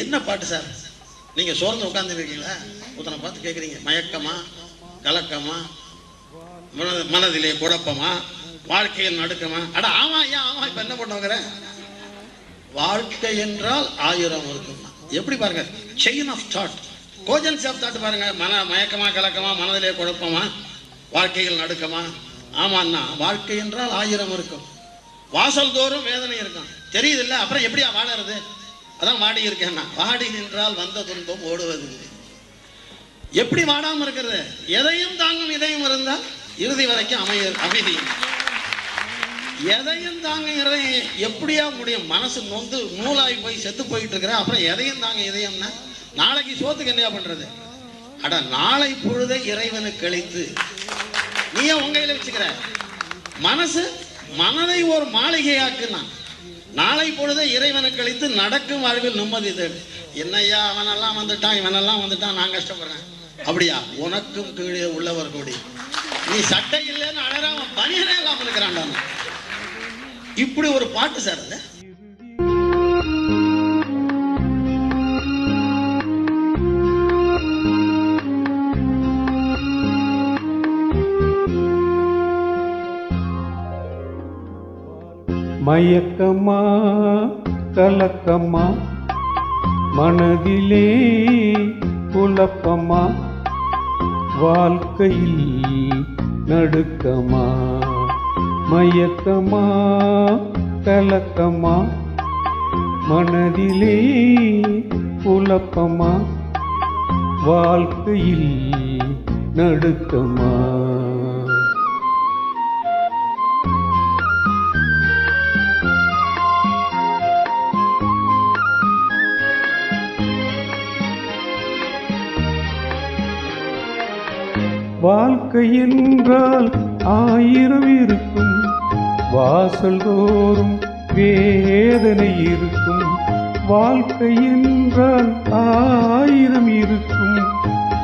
என்ன பாட்டு சார்? நீங்க சோர்ந்து உட்கார்ந்துருக்கீங்களா? ஒருத்தனை பார்த்து கேட்குறீங்க, மயக்கமா, கலக்கமா, மனதிலே குழப்பமா, வாழ்க்கையில் நடுக்கமா? அட ஆமா ஐயா ஆமா. இப்ப என்ன பண்ணுவாங்க, வாழ்க்கை என்றால் 1000 இருக்கும். எப்படி பாருங்க, chain of thought, cogency of thought பாருங்க. மயக்கமா, கலக்கமா, மனதிலே குழப்பமா, வாழ்க்கையில் நடுக்கமா? ஆமாண்ணா, வாழ்க்கை என்றால் 1000 இருக்கும். வாசல் தோறும் வேதனை இருக்கும், தெரியுது இல்ல? அப்புறம் எப்படியா வாழறது? அதான் வாடி இருக்கேன்னா, வாடி நின்றால் வந்த துன்பம் ஓடுவதில்லை. எப்படி வாடாம இருக்கிறது? எதையும் தாங்கும் இதயம் இருந்தால் இறுதி வரைக்கும் அமைதி. எதையும் தாங்குங்கிறத எப்படியா முடியும்? மனசு நொந்து நூலாகி போய் செத்து போயிட்டு இருக்கிற, அப்புறம் எதையும் தாங்க இதயம்னா நாளைக்கு சோத்துக்கு என்னையா பண்றது? அட நாளை பொழுதை இறைவனுக்கு அளித்து நீயே உங்கையில வச்சுக்கிற. மனதை ஒரு மாளிகையாக்குனா, நாளை பொழுதை இறைவனுக்கு அளித்து நடக்கும் வாழ்வில் நிம்மதி தேடு. என்னையா அவனெல்லாம் வந்துட்டான், இவனெல்லாம் வந்துட்டான், நான் கஷ்டப்படுறேன். அப்படியா? உனக்கும் கீழே உள்ளவர் கூடி நீ சட்டை இல்லைன்னு அழகாம பனியனே இல்லாம இருக்கிறான்டா. இப்படி ஒரு பாட்டு சார் அது. மயக்கமா கலக்கமா, மனதிலே குழப்பமா, வாழ்க்கையில் நடுக்கமா? மயக்கமா கலக்கமா, மனதிலே குழப்பமா, வாழ்க்கையில் நடுக்கமா? வாழ்க்கை என்றால் 1000 இருக்கும், வாசல் தோறும் வேதனை இருக்கும். வாழ்க்கை என்றால் 1000 இருக்கும்,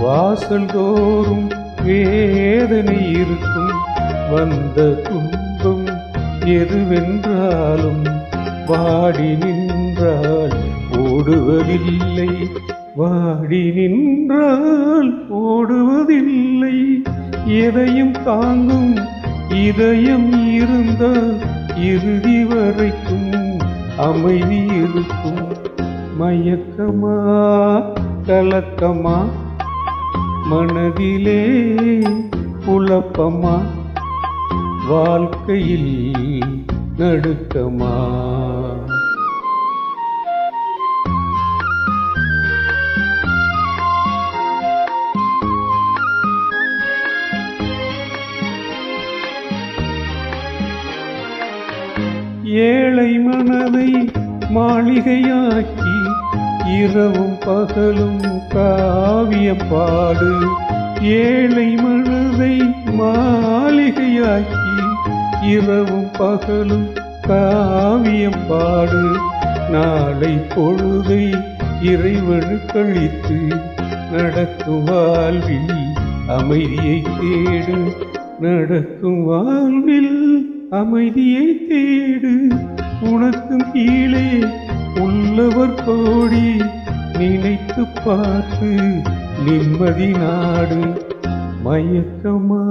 வாசல் தோறும் வேதனை இருக்கும். வந்த துன்பம் எதுவென்றாலும் வாடி நின்றால் ஓடுவதில்லை, வாடி நின்றால் ஓடுவதில்லை. எதையும் தாங்கும் இதயம் இருந்தால் இறுதி வரைக்கும் அமைதி இருக்கும். மயக்கமா கலக்கமா, மனதிலே குழப்பமா, வாழ்க்கையில் நடுக்கமா? ஏழை மனதை மாளிகையாக்கி இரவும் பகலும் காவியம் பாடு. ஏழை மனதை மாளிகையாக்கி இரவும் பகலும் காவியம் பாடு. நாளை பொழுதை இறைவனுக்கு அளித்து நடக்கும் வாழ்வில் அமைதியை தேடு, நடக்கும் வாழ்வில் அமைதியை தேடு. உனக்கும் கீழே உள்ளவர் கோடி, நினைத்து பார்த்து நிம்மதி நாடு. மயக்கமா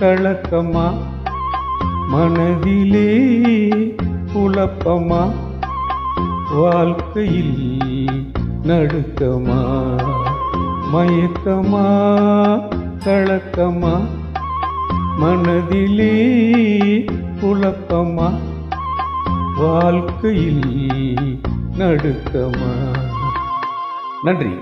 கலக்கமா, மனதிலே குழப்பமா, வாழ்க்கையில் நடுக்கமா? மயக்கமா கலக்கமா, மனதிலே குழப்பமா, வாழ்க்கையில் நடுக்கமா? நன்றி.